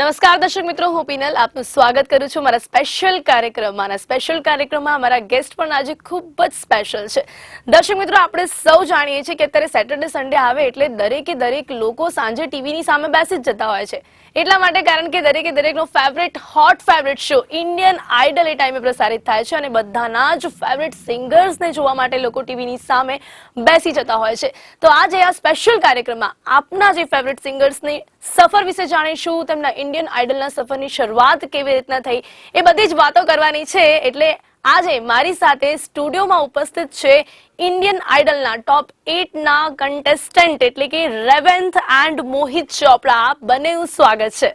નમસ્કાર દર્શક મિત્રો, હું પીનલ આપનું સ્વાગત કરું છું મારા સ્પેશિયલ કાર્યક્રમમાં. અમારા ગેસ્ટ પણ આજે ખૂબ જ સ્પેશિયલ છે. દર્શક મિત્રો, આપણે સૌ જાણીએ છીએ કે અત્યારે સેટરડે સન્ડે આવે એટલે દરેક લોકો સાંજે ટીવીની સામે બેસી જ જતા હોય છે. એટલા માટે કારણ કે દરેકનો hot favourite show Indian Idol એ ટાઈમે પ્રસારિત થાય છે અને બધાના જ ફેવરેટ સિંગર્સને જોવા માટે લોકો ટીવીની સામે બેસી જતા હોય છે. તો આજે આ સ્પેશિયલ કાર્યક્રમમાં આપના જે ફેવરેટ સિંગર્સની સફર વિશે જાણીશું, તેમના ઇન્ડિયન આઇડલના સફરની શરૂઆત કેવી રીતના થઈ એ બધી જ વાતો કરવાની છે. એટલે આજે મારી સાથે સ્ટુડિયોમાં ઉપસ્થિત છે ઇન્ડિયન આઇડલના ટોપ 8 ના કન્ટેસ્ટન્ટ એટલે કે રેવंत एंड मोहित चोपड़ा. आप बने स्वागत है.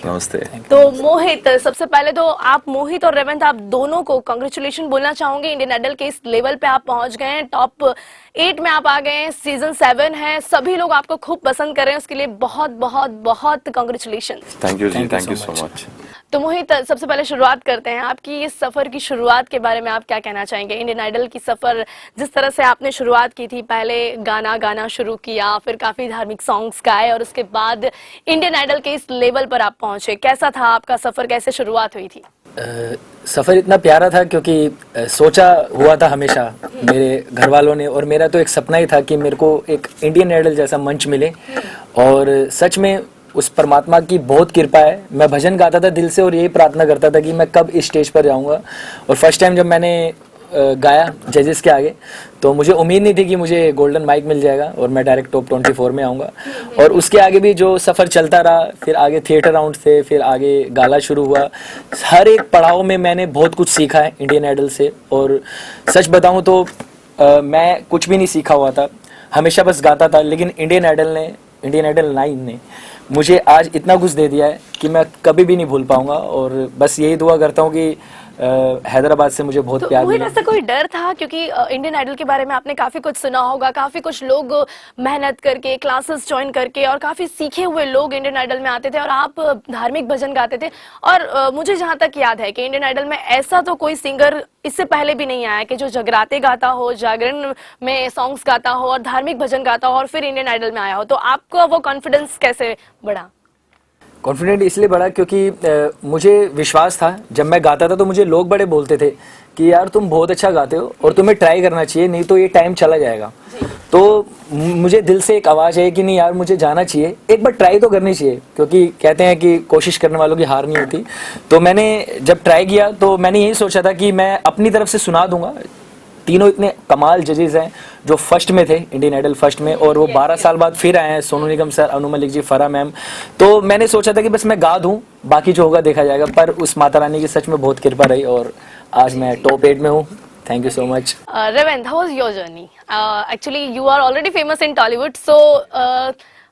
नमस्ते. तो मोहित, सबसे पहले तो आप मोहित और रेवंत आप दोनों को कांग्रेचुलेशन बोलना चाहूंगे. इंडियन आइडल के इस लेवल पे आप पहुंच गए हैं, टॉप 8 में आप आ गए हैं, सीजन 7 है, सभी लोग आपको खूब पसंद कर रहे हैं, उसके लिए बहुत बहुत बहुत congratulation. Thank you ji, thank you so much. Mohit मोहित, सबसे पहले शुरुआत करते हैं आपकी इस सफर की शुरुआत के बारे में. आप क्या कहना चाहेंगे? इंडियन आइडल की सफर, जिस तरह से आपने शुरुआत की थी, पहले गाना शुरू किया, फिर काफी धार्मिक सॉन्ग्स गाए और उसके बाद इंडियन आइडल के इस लेवल पर आप पहुंचे. कैसा था आपका सफर, कैसे शुरुआत हुई थी? सफ़र इतना प्यारा था क्योंकि सोचा हुआ था हमेशा मेरे घर वालों ने, और मेरा तो एक सपना ही था कि मेरे को एक इंडियन आइडल जैसा मंच मिले. और सच में उस परमात्मा की बहुत कृपा है. मैं भजन गाता था दिल से और यही प्रार्थना करता था कि मैं कब इस स्टेज पर जाऊंगा. और फर्स्ट टाइम जब मैंने गाया जजेस के आगे तो मुझे उम्मीद नहीं थी कि मुझे गोल्डन माइक मिल जाएगा और मैं डायरेक्ट टॉप 24 में आऊँगा. और उसके आगे भी जो सफ़र चलता रहा, फिर आगे थिएटर राउंड थे, फिर आगे गाला शुरू हुआ. हर एक पड़ाव में मैंने बहुत कुछ सीखा है इंडियन आइडल से. और सच बताऊँ तो मैं कुछ भी नहीं सीखा हुआ था, हमेशा बस गाता था. लेकिन इंडियन आइडल 9 ने मुझे आज इतना कुछ दे दिया है कि मैं कभी भी नहीं भूल पाऊंगा. और बस यही दुआ करता हूँ कि हैदराबाद से मुझे बहुत प्यार मिला. ऐसा कोई डर था? क्योंकि इंडियन आइडल के बारे में आपने काफी कुछ सुना होगा, काफी कुछ लोग मेहनत करके क्लासेस ज्वाइन करके और काफी सीखे हुए लोग इंडियन आइडल में आते थे और आप धार्मिक भजन गाते थे. और मुझे जहां तक याद है कि इंडियन आइडल में ऐसा तो कोई सिंगर इससे पहले भी नहीं आया कि जो जगराते गाता हो, जागरण में सॉन्ग्स गाता हो और धार्मिक भजन गाता हो और फिर इंडियन आइडल में आया हो. तो आपका वो कॉन्फिडेंस कैसे बढ़ा? कॉन्फिडेंट इसलिए बढ़ा क्योंकि मुझे विश्वास था. जब मैं गाता था तो मुझे लोग बड़े बोलते थे कि यार तुम बहुत अच्छा गाते हो और तुम्हें ट्राई करना चाहिए, नहीं तो ये टाइम चला जाएगा. तो मुझे दिल से एक आवाज़ है कि नहीं यार, मुझे जाना चाहिए, एक बार ट्राई तो करनी चाहिए, क्योंकि कहते हैं कि कोशिश करने वालों की हार नहीं होती. तो मैंने जब ट्राई किया तो मैंने यही सोचा था कि मैं अपनी तरफ से सुना दूंगा. तीनों इतने कमाल जजेस हैं जो फर्स्ट में थे, इंडियन आइडल फर्स्ट में, और वो 12 साल बाद फिर आए हैं. सोनू निगम सर, अनु मलिक जी, फरा मैम. तो मैंने सोचा था कि बस मैं गा दूं, बाकी जो होगा देखा जाएगा. पर उस माता रानी की सच में बहुत कृपा रही और आज मैं टॉप 8 में हूँ. Thank you so much. Revanth, how was your journey? Actually you are already famous in Tollywood, so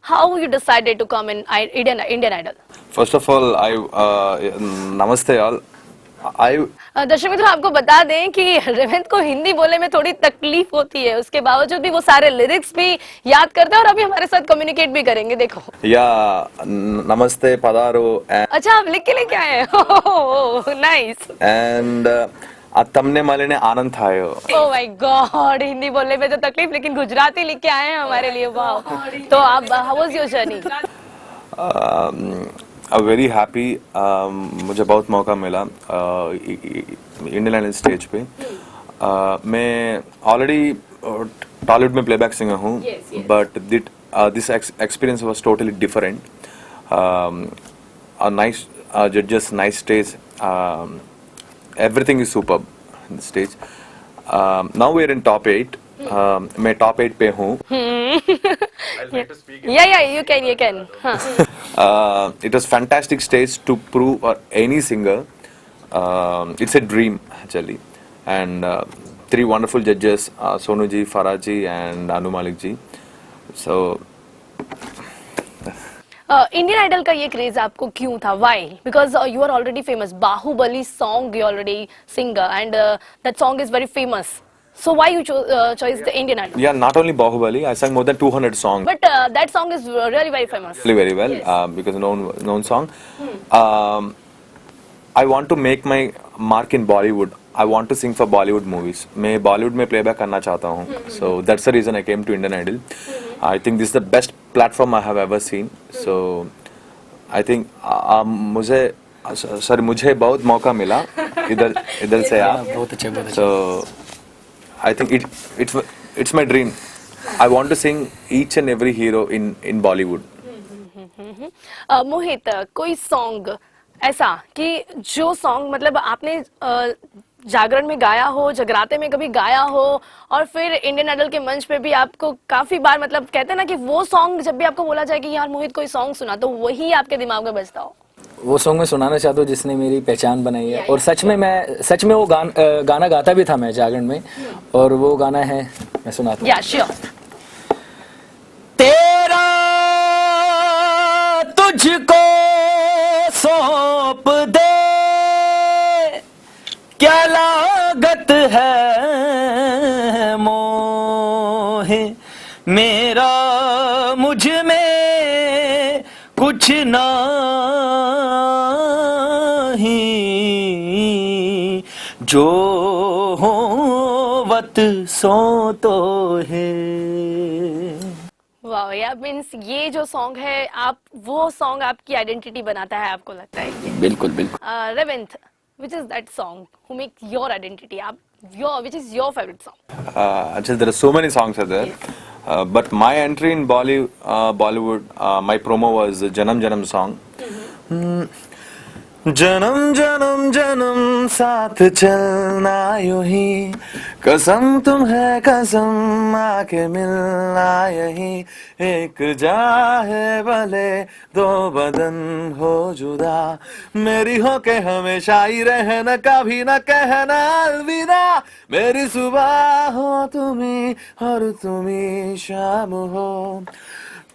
how you decided to come in Indian Idol? First of all, नमस्ते ऑल. दर्शक मित्रों, आपको बता दें कि रेवंत को हिंदी बोलने में थोड़ी तकलीफ होती है, उसके बावजूद भी वो सारे लिरिक्स भी याद करते हैं और अभी हमारे साथ कम्युनिकेट भी करेंगे. देखो, या नमस्ते पधारो. अच्छा, आप लिख के लेके आए हैं? नाइस. एंड तमने मलेने आनंद थायो. ओह माय गॉड, हिंदी बोलने में तो तकलीफ, लेकिन गुजराती लिख के आए हैं हमारे लिए. वाह. तो आप, how was your journey? Very happy. मुझे बहुत मौका मिला इंडियन आइडल स्टेज पे. मैं ऑलरेडी टॉलीवुड में प्लेबैक सिंगर हूँ, but this experience was totally different. Nice जजेस, nice stage, everything is superb in the stage. Now we are in top 8. मैं टॉप 8 पे हूँ. Yeah, you can. It was fantastic stage to prove any singer. It's a dream actually. And 3 wonderful judges, Sonu ji, Farah ji and Anu Malik ji. So Indian Idol का ये craze आपको क्यों था? Why? Because you are already famous. Baahubali song you already singer and that song is very famous. So why you chose the Indian Idol? Yeah, not only Bahubali, I sang more than 200 songs. But that song is really very famous. Very well, yes. Because known song. I want to make my mark in Bollywood. I want to sing for Bollywood movies. मैं Bollywood में playback करना चाहता हूँ. So that's the reason I came to Indian Idol. I think this is the best platform I have ever seen. So I think मुझे sir मुझे बहुत मौका मिला इधर इधर से बहुत अच्छे बहुत अच्छे So I think it's my dream. I want to sing each and every hero in Bollywood. मोहित कोई सॉन्ग ऐसा कि जो सॉन्ग मतलब आपने जागरण में गाया हो, जगराते में कभी गाया हो, और फिर इंडियन आइडल के मंच पे भी आपको काफी बार मतलब कहते हैं ना कि वो सॉन्ग जब भी आपको बोला जाए कि यार मोहित कोई सॉन्ग सुना, तो वही आपके दिमाग में बजता हो? वो सॉन्ग मैं सुनाना चाहता हूँ जिसने मेरी पहचान बनाई है, और सच में वो गाना गाता भी था मैं जागरण में, और वो गाना है, मैं सुनाता हूँ। या श्योर। तेरा तुझको सौंप दे, क्या लागत है मोहे, मेरा मुझ में कुछ नहीं, जो होवत सो तो है। वाह यार, मीन्स ये जो सॉन्ग है, आप वो सॉन्ग आपकी आइडेंटिटी बनाता है, आपको लगता है ये? बिल्कुल बिल्कुल। रेवेंथ, which is that song who makes your identity? Which is your favorite song? Actually, there are so many songs are there. But my entry in Bollywood, my promo was the Janam Janam song. जन्म जन्म जन्म साथ चलना यूं ही, कसम तुम है कसम आके मिलना यही, एक जा है भले दो बदन हो जुदा, मेरी हो के हमेशा ही रहना, कभी न कहना अलविदा, मेरी सुबह हो तुम्ही और तुम्ही शाम हो,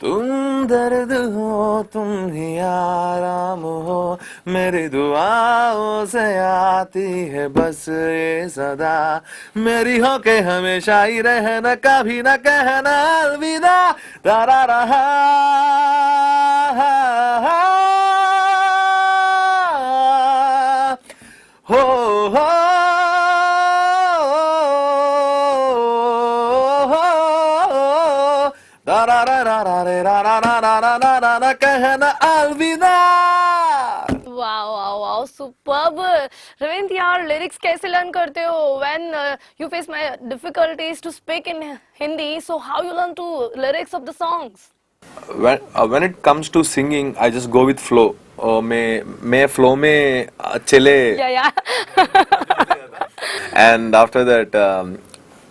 तुम दर्द हो तुम ही आराम हो, मेरी दुआओं से आती है बस ये सदा, मेरी हो के हमेशा ही रहना, कभी न कहना अलविदा, तारा रहा हो कहना अलविदा। Wow wow wow, superb. Ravindra यार, लिरिक्स कैसे लर्न करते हो? When you face my difficulties to speak in Hindi, so how you learn to lyrics of the songs? When it comes to singing, I just go with flow. मैं flow में चले, या and after that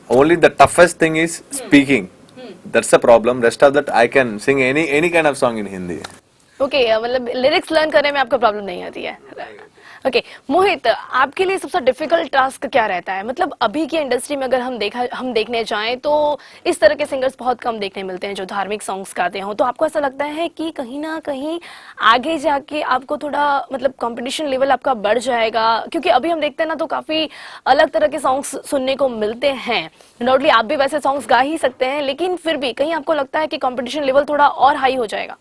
only the toughest thing is speaking. That's the problem. Rest of that I can sing any kind of song in Hindi. Okay, मतलब lyrics learn करने में आपको problem नहीं आती है। ओके मोहित, आपके लिए सबसे डिफिकल्ट टास्क क्या रहता है? मतलब अभी की इंडस्ट्री में अगर हम देखने जाएं तो इस तरह के सिंगर्स बहुत कम देखने मिलते हैं जो धार्मिक सॉन्ग्स गाते हो, तो आपको ऐसा लगता है कि कहीं ना कहीं आगे जाके आपको थोड़ा मतलब कंपटीशन लेवल आपका बढ़ जाएगा? क्योंकि अभी हम देखते हैं ना तो काफी अलग तरह के सॉन्ग्स सुनने को मिलते हैं। डाउटली आप भी वैसे सॉन्ग्स गा ही सकते हैं, लेकिन फिर भी कहीं आपको लगता है कि कंपटीशन लेवल थोड़ा और हाई हो जाएगा?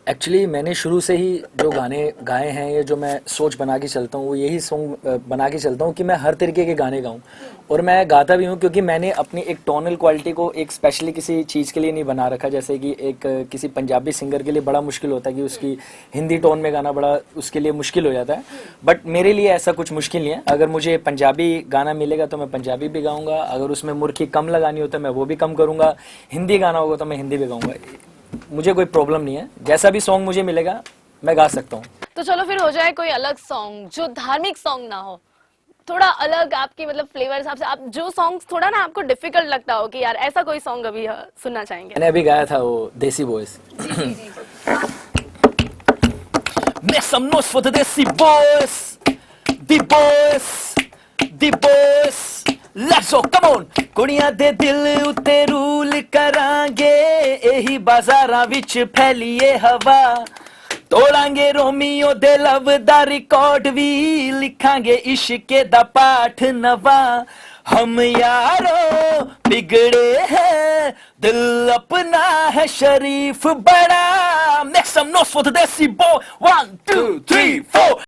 एक्चुअली मैंने शुरू से ही जो गाने गाए हैं, ये जो मैं सोच बना के चलता हूँ, वो यही सॉन्ग बना के चलता हूँ कि मैं हर तरीके के गाने गाऊँ, और मैं गाता भी हूँ क्योंकि मैंने अपनी एक टोनल क्वालिटी को एक स्पेशली किसी चीज़ के लिए नहीं बना रखा। जैसे कि एक किसी पंजाबी सिंगर के लिए बड़ा मुश्किल होता है कि उसकी हिंदी टोन में गाना बड़ा उसके लिए मुश्किल हो जाता है, बट मेरे लिए ऐसा कुछ मुश्किल नहीं है। अगर मुझे पंजाबी गाना मिलेगा तो मैं पंजाबी भी गाऊँगा, अगर उसमें मुर्खी कम लगानी हो तो मैं वो भी कम करूँगा, हिंदी गाना होगा तो मैं हिंदी भी गाऊँगा, मुझे कोई प्रॉब्लम नहीं है। जैसा भी सॉन्ग मुझे मिलेगा मैं गा सकता हूँ। तो चलो फिर हो जाए कोई अलग सॉन्ग जो धार्मिक सॉन्ग ना हो, थोड़ा अलग आपकी मतलब फ्लेवर हिसाब से, आप जो सॉन्ग थोड़ा ना आपको डिफिकल्ट लगता हो कि यार ऐसा कोई सॉन्ग अभी सुनना चाहेंगे? मैंने अभी गाया था वो देसी boys. Make some noise for the Desi Boys, the boys, the boys, let's go, come on। ਕੁੜੀਆਂ ਦੇ ਦਿਲ ਉੱਤੇ ਰੂਲ ਕਰਾਂਗੇ, ਇਹੀ ਬਾਜ਼ਾਰਾਂ ਵਿੱਚ ਫੈਲੀਏ ਹਵਾ, ਤੋੜਾਂਗੇ ਰੋਮੀਓ ਦੇ ਲਵ ਦਾ ਰਿਕਾਰਡ ਵੀ, ਲਿਖਾਂਗੇ ਇਸ਼ਕੇ ਦਾ ਪਾਠ ਨਵਾਂ, हम यारो बिगड़े हैं दिल अपना है शरीफ बड़ा। Make some noise for the Desi Boy, 1 2 3 4।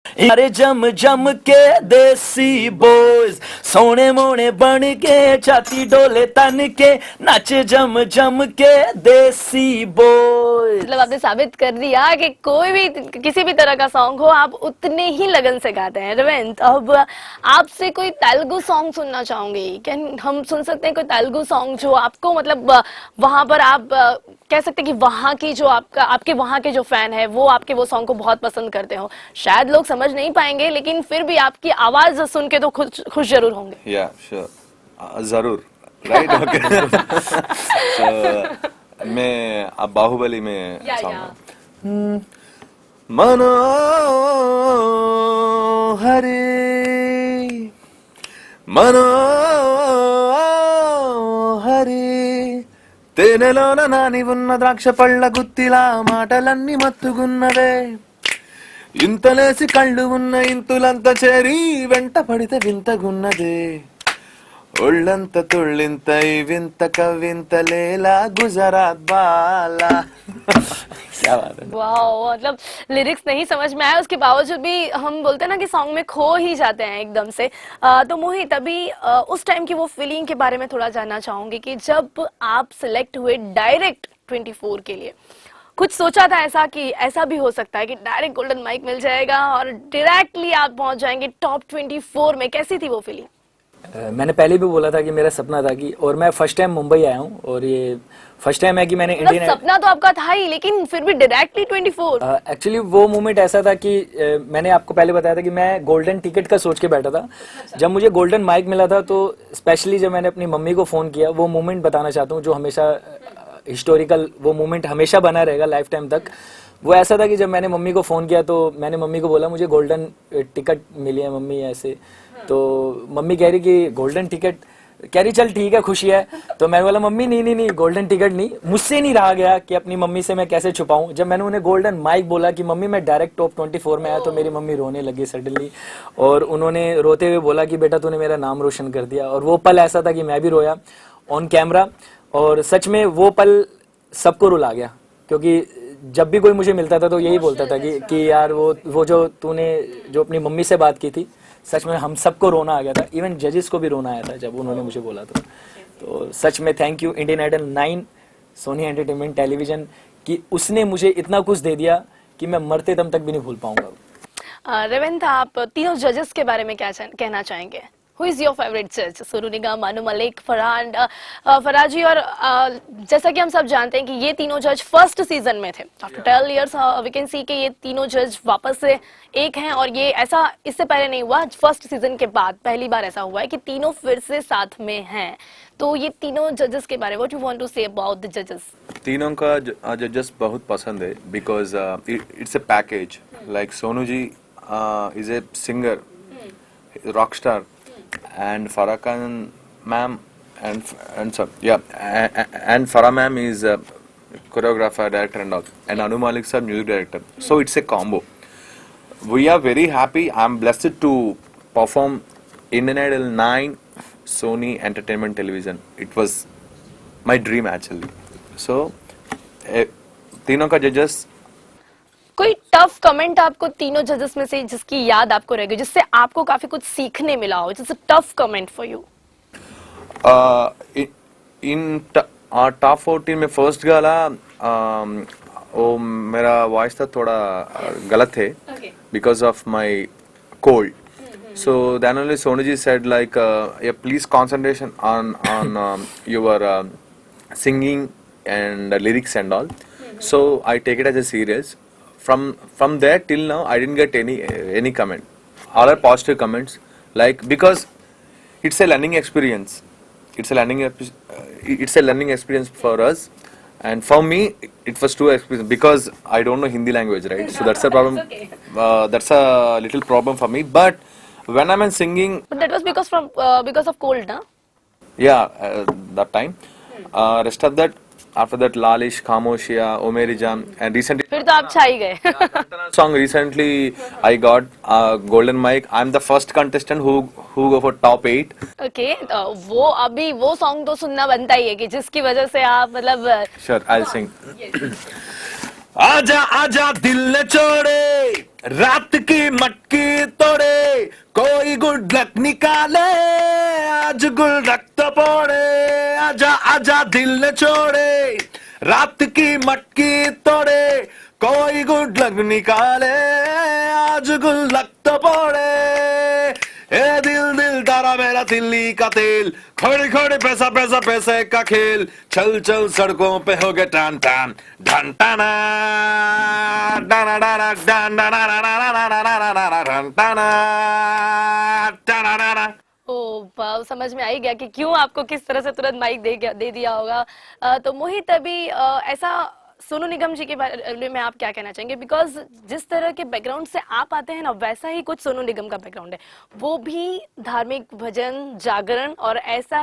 अरे जम जम के देसी बॉयज सोने मोने बन के छाती डोले तन के नाचे जम जम के देसी बॉयज। मतलब आपने साबित कर दिया कि कोई भी किसी भी तरह का सॉन्ग हो आप उतने ही लगन से गाते हैं। रविंद्र, अब आपसे कोई तेलुगु सॉन्ग सुनना चाहूंगी, क्या हम सुन सकते हैं कोई तेलुगु सॉन्ग जो आपको मतलब वहां पर आप कह सकते हैं कि वहां की जो आपके वहां के जो फैन है वो आपके वो सॉन्ग को बहुत पसंद करते हो? शायद लोग समझ नहीं पाएंगे लेकिन फिर भी आपकी आवाज सुन के तो खुश जरूर होंगे। या श्योर, जरूर, राइट, ओके। तो मैं अब बाहुबली में सॉन्ग मनो हरे मनो హరి తేనెలోన నాని ఉన్న ద్రాక్ష పళ్ళ గుత్తిలా మాటలన్నీ మత్తుగున్నవే ఇంతలేసి కళ్ళు ఉన్న ఇంతులంత చేరి వెంట పడితే వింతగున్నదే ఒళ్ళంత తుళ్ళింత ఈ వింత కవింత లేలా గుజరాత్ బాలా। क्या बात है। वाह, मतलब लिरिक्स नहीं समझ में आया उसके बावजूद भी हम बोलते हैं ना कि सॉन्ग में खो ही जाते हैं एकदम से। तो मोहित, अभी उस टाइम की वो फीलिंग के बारे में थोड़ा जानना चाहूंगी कि जब आप सिलेक्ट हुए डायरेक्ट 24 के लिए, कुछ सोचा था ऐसा कि ऐसा भी हो सकता है कि डायरेक्ट गोल्डन माइक मिल जाएगा और डायरेक्टली आप पहुंच जाएंगे टॉप 24 में? कैसी थी वो फीलिंग? मैंने पहले भी बोला था कि मेरा सपना था कि, और मैं फर्स्ट टाइम मुंबई आया हूँ और ये फर्स्ट टाइम है कि मैंने मतलब इंडियन सपना तो आपका था ही लेकिन फिर भी डायरेक्टली 24? एक्चुअली वो मोमेंट ऐसा था कि मैंने आपको पहले बताया था कि मैं गोल्डन टिकट का सोच के बैठा था। जब मुझे गोल्डन माइक मिला था तो स्पेशली जब मैंने अपनी मम्मी को फोन किया, वो मोमेंट बताना चाहता हूँ जो हमेशा हिस्टोरिकल, वो मोमेंट हमेशा बना रहेगा लाइफ टाइम तक। वो ऐसा था कि जब मैंने मम्मी को फ़ोन किया तो मैंने मम्मी को बोला मुझे गोल्डन टिकट मिली है मम्मी ऐसे। तो मम्मी कह रही कि गोल्डन टिकट, कह रही चल ठीक है खुशी है। तो मैंने बोला मम्मी नहीं गोल्डन टिकट नहीं। मुझसे नहीं रहा गया कि अपनी मम्मी से मैं कैसे छुपाऊं। जब मैंने उन्हें गोल्डन माइक बोला कि मम्मी मैं डायरेक्ट टॉप 24 में आया तो मेरी मम्मी रोने लगी सडनली, और उन्होंने रोते हुए बोला कि बेटा तूने मेरा नाम रोशन कर दिया। और वो पल ऐसा था कि मैं भी रोया ऑन कैमरा, और सच में वो पल सबको रुला गया, क्योंकि जब भी कोई मुझे मिलता था तो यही बोलता था कि यार वो जो तूने जो अपनी मम्मी से बात की थी, सच में हम सबको रोना आ गया था। इवन जजेस को भी रोना आया था जब उन्होंने मुझे बोला तो सच में thank you Indian Idol 9, Sony entertainment television, कि उसने मुझे इतना कुछ दे दिया कि मैं मरते दम तक भी नहीं भूल पाऊंगा। रविंद्र, आप तीनों जजेस के बारे में क्या कहना चाहेंगे? Who is your favorite judge? Sonu Nigam, मानू मलिक, फरहान जी। और जैसा कि हम सब जानते हैं कि ये तीनों जज फर्स्ट सीजन में थे। After 12 years we can see कि ये तीनों जज वापस से एक हैं, और ये ऐसा इससे पहले नहीं हुआ। फर्स्ट सीजन के बाद पहली बार ऐसा हुआ है कि तीनों फिर से साथ में हैं। तो ये तीनों जजेस के बारे में what you want to say about the जजेस? तीनों का जजेस बहुत पसंद है because it's a package. Like Sonu ji is a singer, rock star, and Farah Khan ma'am and Farah ma'am is a choreographer, director and all, and Anu Malik sir music director. So it's a combo. We are very happy. I'm blessed to perform Indian Idol 9 Sony Entertainment Television. It was my dream actually. So तीनों का जजेस। कोई tough comment आपको तीनों जजेस में से जिसकी याद आपको रह गई, जिससे आपको काफी कुछ सीखने मिला हो, जैसे tough comment for you? In top 14 में फर्स्ट गाला वो मेरा वॉइस था थोड़ा गलत है because of my cold. So then only Sonu ji said like please concentration on your singing and lyrics and all. So I take it as a serious. From there till now I didn't get any comment. All are positive comments, like because it's a learning experience. It's a learning experience for us, and for me it was too experience because I don't know Hindi language, right? So that's a problem. That's a little problem for me. But when I'm singing, but that was because of cold, na? Yeah, that time. Rest of that, after that, Lalish, Khamoshiya, O Meri Jaan, and recently फिर तो आप छा ही गए। song recently I got golden mic. I'm the first contestant who go for top 8. Okay, वो अभी वो song तो सुनना बनता ही है कि जिसकी वजह से आप मतलब Sure, I'll sing. आजा आजा दिल न छोड़े, रात की मटकी तोड़े, कोई गुड लक निकाले, आज गुल्लक तो फोड़े। आजा आजा दिल न छोड़े, रात की मटकी तोड़े, कोई गुड लक निकाले, आज गुल्लक तो फोड़े। ए दिल दिल तारा मेरा तिल्ली का तेल, खड़े खड़े पैसा पैसा पैसे का खेल, चल चल सड़कों पे हो गए टान टान, ढन टाना डाना डाना डान डाना डाना डाना डाना डाना ढन टाना टाना डाना। ओ वाह, समझ में आ ही गया कि क्यों आपको किस तरह से तुरंत माइक दे दिया होगा। तो मोहित, अभी ऐसा सोनू निगम जी के बारे में आप क्या कहना चाहेंगे? बिकॉज जिस तरह के बैकग्राउंड से आप आते हैं ना, वैसा ही कुछ सोनू निगम का बैकग्राउंड है। वो भी धार्मिक भजन, जागरण और ऐसे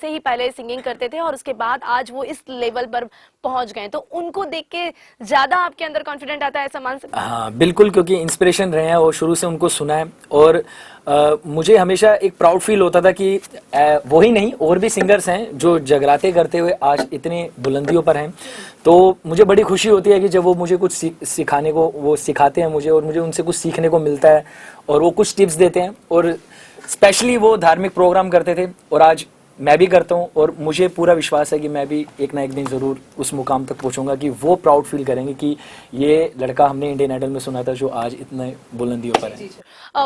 ही पहले सिंगिंग करते थे और उसके बाद आज वो इस लेवल पर पहुंच गए। तो उनको देख के ज्यादा आपके अंदर कॉन्फिडेंट आता है, ऐसा मान सकते हैं? हाँ बिल्कुल, क्योंकि इंस्पिरेशन रहे हैं और शुरू से उनको सुना है। और मुझे हमेशा एक प्राउड फील होता था कि वही नहीं, और भी सिंगर्स हैं जो जगराते करते हुए आज इतने बुलंदियों पर हैं। तो मुझे बड़ी खुशी होती है कि जब वो मुझे कुछ सिखाने को वो सिखाते हैं मुझे, और मुझे उनसे कुछ सीखने को मिलता है और वो कुछ टिप्स देते हैं। और स्पेशली वो धार्मिक प्रोग्राम करते थे और आज मैं भी करता हूँ, और मुझे पूरा विश्वास है कि मैं भी एक ना एक दिन ज़रूर उस मुकाम तक पहुँचूंगा कि वो प्राउड फील करेंगे कि ये लड़का हमने इंडियन आइडल में सुना था जो आज इतने बुलंदियों पर है।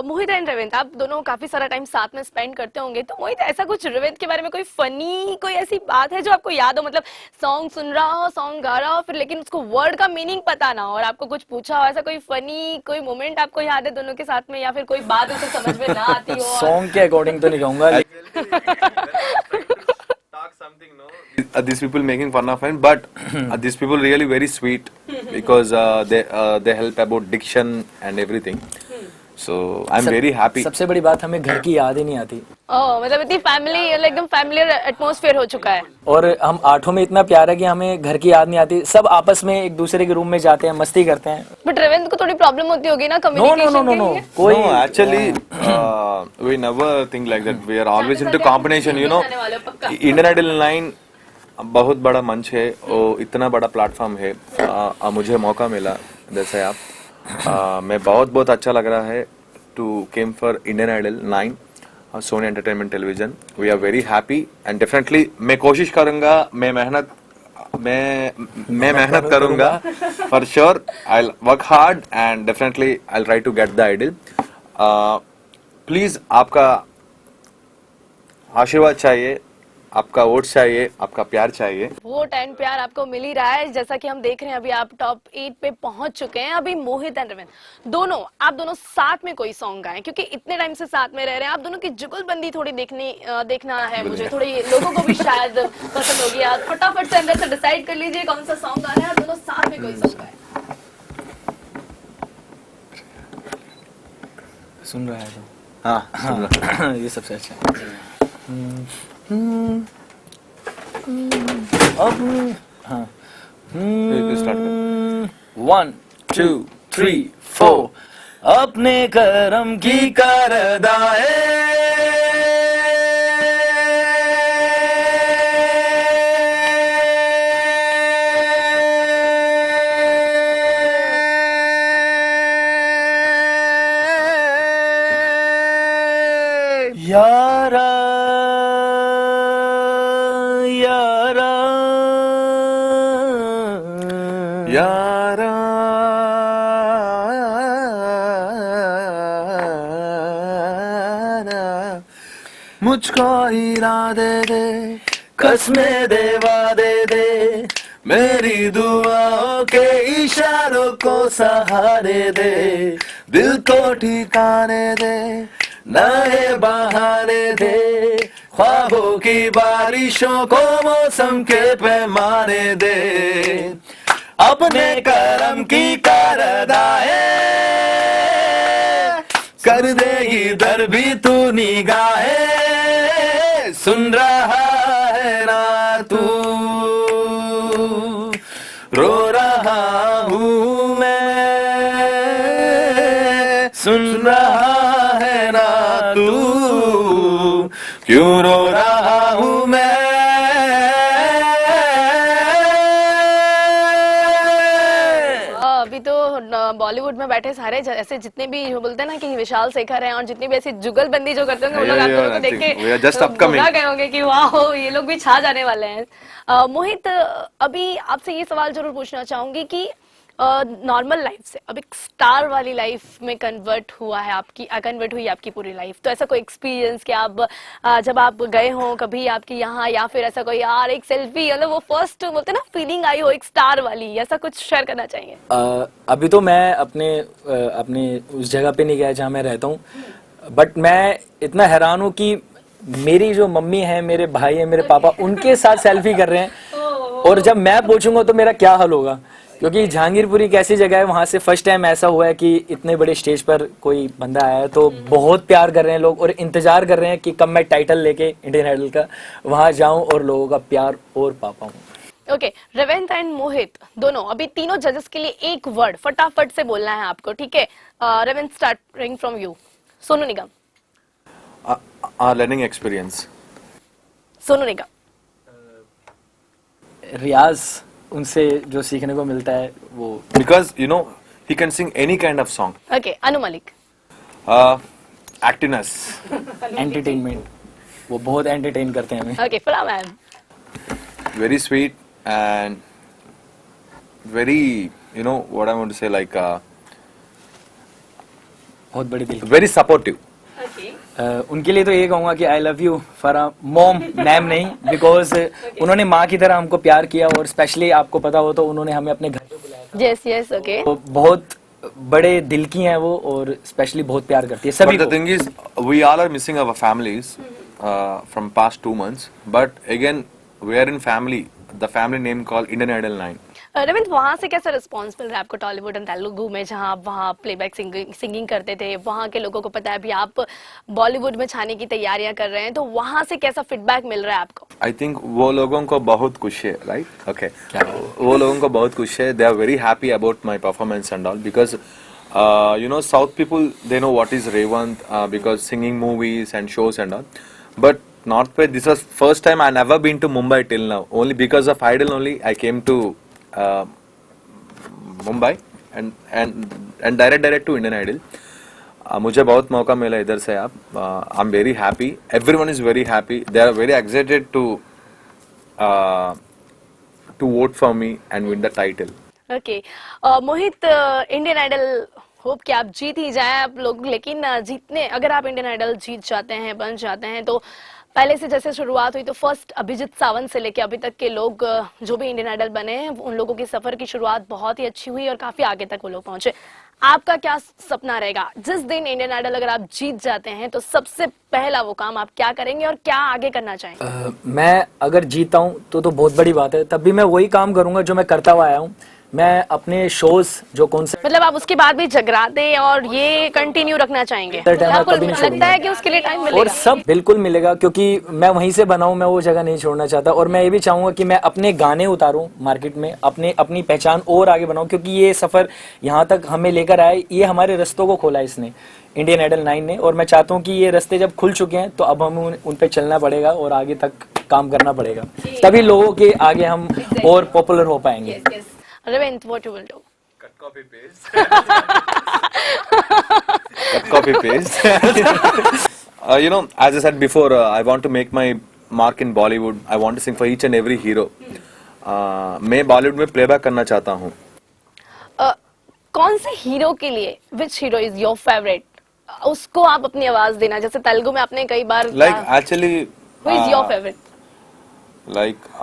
मोहित एंड रविंद्र, आप दोनों काफी सारा टाइम साथ में स्पेंड करते होंगे। तो मोहित, ऐसा कुछ रविंद्र के बारे में कोई फनी कोई ऐसी बात है जो आपको याद हो? मतलब सॉन्ग सुन रहा हो, सॉन्ग गा रहा हो, फिर लेकिन उसको वर्ड का मीनिंग पता ना हो और आपको कुछ पूछा हो, ऐसा कोई फनी कोई मोमेंट आपको याद है दोनों के साथ में, या फिर कोई बात उसे समझ में ना आती हो? सॉन्ग के अकॉर्डिंग तो नहीं कहूँगा। These people making fun of him, but these people really very sweet because they help about diction and everything. So I'm very happy. सबसे बड़ी बात, हमें घर की याद ही नहीं आती। मतलब इतनी फैमिली, एकदम फैमिलियर एटमॉस्फेयर हो चुका है। और हम आठों में इतना प्यार है कि हमें घर की याद नहीं आती। सब आपस में एक दूसरे के रूम में जाते हैं, मस्ती करते हैं। बट रविंद्र को थोड़ी प्रॉब्लम होती होगी ना नो कम्युनिकेशन के लिए? कोई No, actually, we never think like that. We are always into combination, you know. Indian Idol 9 बहुत बड़ा मंच है, और इतना बड़ा प्लेटफॉर्म है। मुझे मौका मिला, जैसे आप, मैं बहुत अच्छा लग रहा है to came for Indian Idol 9 Sony entertainment television. We are very happy and definitely मैं कोशिश करूंगा, मैं मेहनत करूंगा for sure. I work hard and definitely I try to get the idol. Please आपका आशीर्वाद चाहिए, आपका वोट चाहिए, आपका प्यार चाहिए। वोट एंड प्यार आपको मिल ही रहा है। जैसा कि हम देख रहे हैं अभी आप टॉप 8 पे पहुंच चुके हैं। अभी मोहित एंड रविंद्र आप दोनों साथ में कोई सॉन्ग गाएं, क्योंकि इतने टाइम से साथ में रह रहे हैं। आप दोनों की जुगलबंदी थोड़ी देखना है मुझे, थोड़ी लोगों को भी शायद पसंद होगी। आप फटाफट से अंदर से डिसाइड कर लीजिए कौन सा सॉन्ग गाना है। आप दोनों साथ में कोई सॉन्ग गाएं। सुन रहा है तो हाँ, हाँ ये सबसे अच्छा अब हाँ स्टार्ट कर। 1 2 3 4 अपने करम की करदाए यारा यारा यारा मुझको इरादे दे, कसमें देवा दे दे, मेरी दुआओं के इशारों को सहारे दे, दिल को ठिकाने दे, नए बहाने दे, ख्वाबों की बारिशों को मौसम के पैमाने दे, अपने करम की करदाए कर देगी दर भी तू निगाहे, सुन रहा है ना तू, रो रहा हूँ मैं, सुन रहा है ना तू, क्यों रो रहा हूँ मैं। बॉलीवुड में बैठे सारे ऐसे जितने भी जो बोलते हैं ना कि विशाल शेखर हैं और जितनी भी ऐसी जुगलबंदी जो करते होंगे वो लोग आप लोगों को देख We are just के upcoming. भुला गए होंगे कि वाह ये लोग भी छा जाने वाले हैं। मोहित, अभी आपसे ये सवाल जरूर पूछना चाहूंगी कि नॉर्मल लाइफ से अब एक स्टार वाली लाइफ में कन्वर्ट हुई आपकी पूरी लाइफ, तो ऐसा कोई एक्सपीरियंस कि आप जब आप गए हो कभी आपकी यहाँ, या फिर ऐसा कोई यार एक सेल्फी मतलब वो फर्स्ट बोलते हैं ना फीलिंग आई हो एक स्टार वाली, ऐसा कुछ शेयर करना चाहिए? अभी तो मैं अपने उस जगह पे नहीं गया जहाँ मैं रहता हूँ, बट मैं इतना हैरान हूँ कि मेरी जो मम्मी है, मेरे भाई है, मेरे पापा उनके साथ सेल्फी कर रहे हैं, और जब मैं पूछूंगा तो मेरा क्या हाल होगा, क्योंकि जहांगीरपुरी एक ऐसी जगह है, वहां से फर्स्ट टाइम ऐसा हुआ है कि इतने बड़े स्टेज पर कोई बंदा आया है, तो बहुत प्यार कर रहे हैं लोग और इंतजार कर रहे हैं कि कब मैं टाइटल लेके इंडियन आइडल का वहां जाऊं और लोगों का प्यार और पा पाऊं। ओके, रेवेंत एंड मोहित दोनों, अभी तीनों जजेस के लिए एक वर्ड फटाफट से बोलना है आपको, ठीक है? Revanth, starting from you. Sonu Nigam. Learning experience. Sonu Nigam. रियाज, उनसे जो सीखने को मिलता है वो, Because he can sing any kind of song. Okay, Anu Malik. Actiness. Entertainment, वो बहुत एंटरटेन करते हैं हमें। ओके, फुला ma'am. Very sweet and very, what I want to say, like बहुत बड़ी दिल। very supportive. उनके लिए तो ये कहूंगा कि I love you for mom, ma'am नहीं, बिकॉज उन्होंने माँ की तरह हमको प्यार किया, और स्पेशली आपको पता हो तो उन्होंने हमें अपने घर पे बुलाया था। Yes yes, okay. तो बहुत बड़े दिल की हैं वो, और स्पेशली बहुत प्यार करती है सभी But the को। thing is, we all are missing our families from past 2 months. But again, we are in family. The family name called Indian Idol 9. Ravindra, वहाँ से कैसा रिस्पॉन्स मिल रहा है आपको टॉलीवुड एंड तेलुगु में, जहाँ आप वहाँ प्लेबैक सिंगिंग करते थे, वहाँ के लोगों को पता है अभी आप बॉलीवुड में छाने की तैयारियां कर रहे हैं, तो वहाँ से कैसा फीडबैक मिल रहा है आपको? I think वो लोगों को बहुत खुश है, right? Okay. वो लोगों को बहुत खुश है. They are very happy about my performance and all because South people, they know what is Revant because singing movies and shows and all. But North West, this was first time I never been to Mumbai till now. Only because of Idol only I came to Mumbai and direct to Indian Idol. मुझे बहुत मौका मिला इधर से. आप I am very happy, everyone is very happy, they are very excited to vote for me and win the title. Okay, Mohit, Indian Idol hope कि आप जीत ही जाएं आप लोग, लेकिन जीतने अगर आप इंडियन आइडल जीत जाते हैं, बन जाते हैं, तो पहले से जैसे शुरुआत हुई तो फर्स्ट अभिजीत सावंत से लेके अभी तक के लोग जो भी इंडियन आइडल बने हैं उन लोगों की सफर की शुरुआत बहुत ही अच्छी हुई और काफी आगे तक वो लोग पहुंचे. आपका क्या सपना रहेगा जिस दिन इंडियन आइडल अगर आप जीत जाते हैं, तो सबसे पहला वो काम आप क्या करेंगे और क्या आगे करना चाहेंगे? मैं अगर जीता हूँ तो बहुत बड़ी बात है, तब भी मैं वही काम करूंगा जो मैं करता हुआ आया हूँ. मैं अपने शोज जो कॉन्सर्ट, मतलब आप उसके बाद भी जगराते और ये कंटिन्यू रखना चाहेंगे? आपको कभी नहीं लगता है कि उसके लिए टाइम मिलेगा? और सब बिल्कुल मिलेगा, क्योंकि मैं वहीं से बना हूं, मैं वो जगह नहीं छोड़ना चाहता. और मैं ये भी चाहूंगा कि मैं अपने गाने उतारूं मार्केट में, अपनी पहचान और आगे बनाऊं, क्योंकि ये सफर यहाँ तक हमें लेकर आए, ये हमारे रस्तों को खोला इसने, इंडियन आइडल 9 ने. और मैं चाहता हूँ कि ये रास्ते जब खुल चुके हैं तो अब हमें उन पे चलना पड़ेगा और आगे तक काम करना पड़ेगा, तभी लोगों के आगे हम और पॉपुलर हो पाएंगे. Revent, what you will do? Cut copy paste. As I said before, I want to make my mark in Bollywood. I want to sing for each and every hero. मैं बॉलीवुड में प्लेबैक करना चाहता हूँ. कौन से hero के लिए, which hero is your favorite? उसको आप अपनी आवाज देना, जैसे तेलुगु में आपने कई बार Like actually, who is your favorite? Like I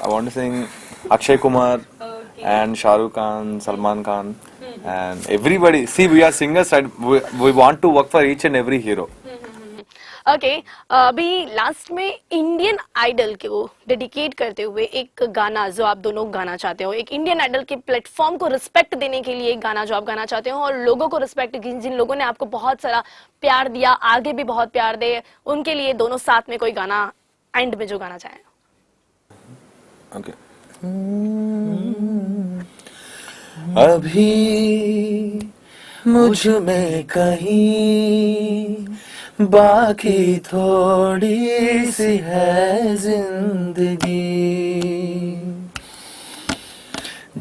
want to sing Akshay Kumar and Shah Rukh Khan, Salman Khan, and everybody. See, we are singers and we want to work for each and every hero. Okay, अभी last में Indian idol को dedicate करते हुए एक गाना जो आप दोनों गाना चाहते हो, एक इंडियन आइडल के प्लेटफॉर्म को रिस्पेक्ट देने के लिए एक गाना जो आप गाना चाहते हो, और लोगों को रिस्पेक्ट, जिन लोगों ने आपको बहुत सारा प्यार दिया, आगे भी बहुत प्यार दे, उनके लिए दोनों साथ में कोई गाना एंड में जो गाना चाहें. Okay. अभी मुझ में कहीं बाकी थोड़ी सी है जिंदगी,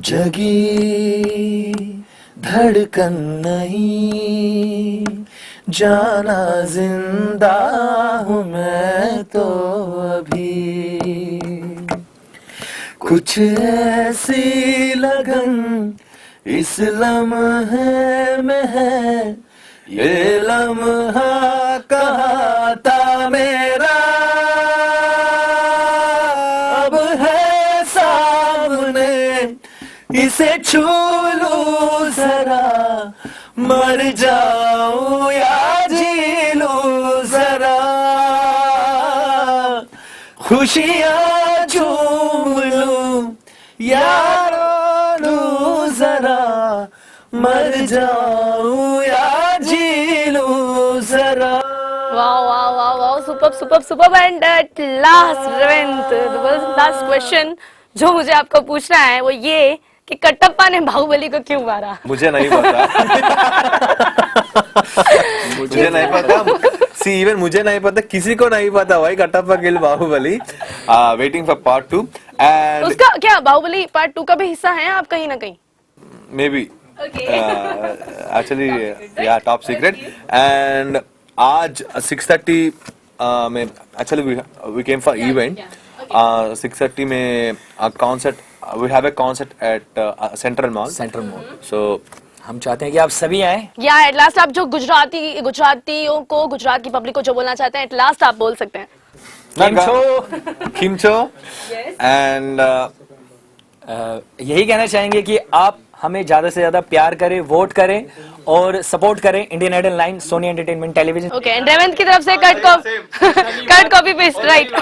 जगी धड़कन नहीं, जाना जिंदा हूँ मैं तो अभी। कुछ ऐसी लगन इस लम्हे में है, ये लम्हा कहाँ था मेरा, अब है सामने, इसे छू लूं जरा, मर जाऊं या जी लूं जरा, खुशियाँ झूम लूं या रो लूं जरा, मर जाऊं या जी लूं जरा। Wow wow wow wow, super and at last Revanth, last question जो मुझे आपको पूछना है वो ये कि कटप्पा ने बाहुबली को क्यों मारा? मुझे नहीं पता। मुझे नहीं पता। सी इवन मुझे नहीं पता, किसी को नहीं पता भाई Kattappa kill Baahubali. Waiting for part 2 and उसका क्या बाहुबली पार्ट 2 का भी हिस्सा है आप कहीं ना कहीं? मे बी एक्चुअली या टॉप सीक्रेट। एंड आज 6:30 में actually we came for event. 6:30 में concert, we have a concert at central mall. So हम चाहते हैं कि आप सभी आए। या एट लास्ट आप जो गुजरातियों को, गुजरात की पब्लिक को जो बोलना चाहते हैं, एट लास्ट आप बोल सकते हैं। किमचो एंड यही कहना चाहेंगे कि आप हमें ज्यादा से ज्यादा प्यार करें, वोट करें और सपोर्ट करें Indian Idol 9, Sony entertainment television. Okay, and Revanth की तरफ से कट कॉपी पेस्ट राइट।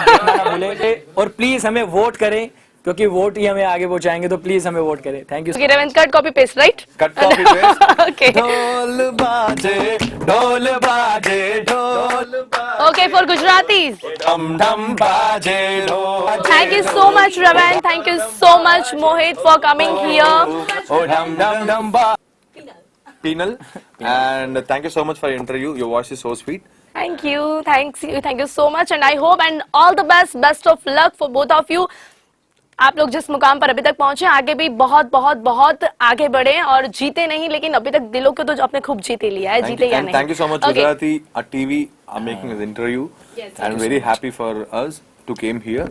भूले और प्लीज हमें वोट करें, क्योंकि वोट ही हमें आगे पहुंचाएंगे, तो प्लीज हमें वोट करें। Thank you. Okay Revanth, cut copy paste right. Cut copy paste. Okay ढोल बाजे ढोल बाजे ढोल बाजे, ओके फॉर गुजरातीज, डम डम बाजे ढोल। Thank you so much Revanth, thank you so much Mohit for coming here. Oh, dum dum dum ba. Penal. And thank you so much for your interview. Your voice is so sweet. Thank you so much, and I hope and all the best of luck for both of you. आप लोग जिस मुकाम पर अभी तक पहुंचे, आगे भी बहुत बहुत बहुत आगे बढ़े और जीते नहीं, लेकिन अभी तक दिलों को तो आपने खूब जीते लिया है, जीते या नहीं। Thank you so much, Gujarati TV, making this interview. I'm very happy for us to came here.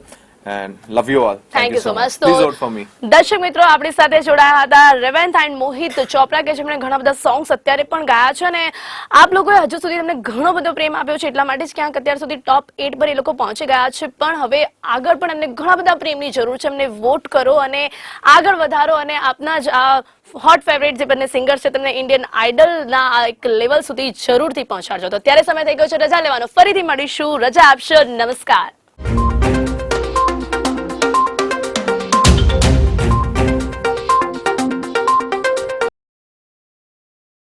And love you all. Thank you so much. Please vote for me. દર્શક મિત્રો, આપણી સાથે જોડાયા હતા રેવંત એન્ડ મોહિત ચોપરા, કે જેમણે ઘણા બધા સોંગ્સ અત્યારે પણ ગાયા છે અને આપ લોકોએ હજુ સુધી તેમને ઘણો બધો પ્રેમ આપ્યો છે, એટલા માટે જ ક્યાંક અત્યાર સુધી ટોપ 8 પર એ લોકો પહોંચી ગયા છે, પણ હવે આગળ પણ એમને ઘણા બધા પ્રેમની જરૂર છે. એમને વોટ કરો અને આગળ વધારો અને આપના જ આ હોટ ફેવરેટ જે બંને સિંગર છે તેમને ઇન્ડિયન આઇડલના એક લેવલ સુધી જરૂરથી પહોંચાડજો. તો અત્યારે સમય થઈ ગયો છે રજા લેવાનો. ફરીથી મળીશું. રજા આપશો. નમસ્કાર.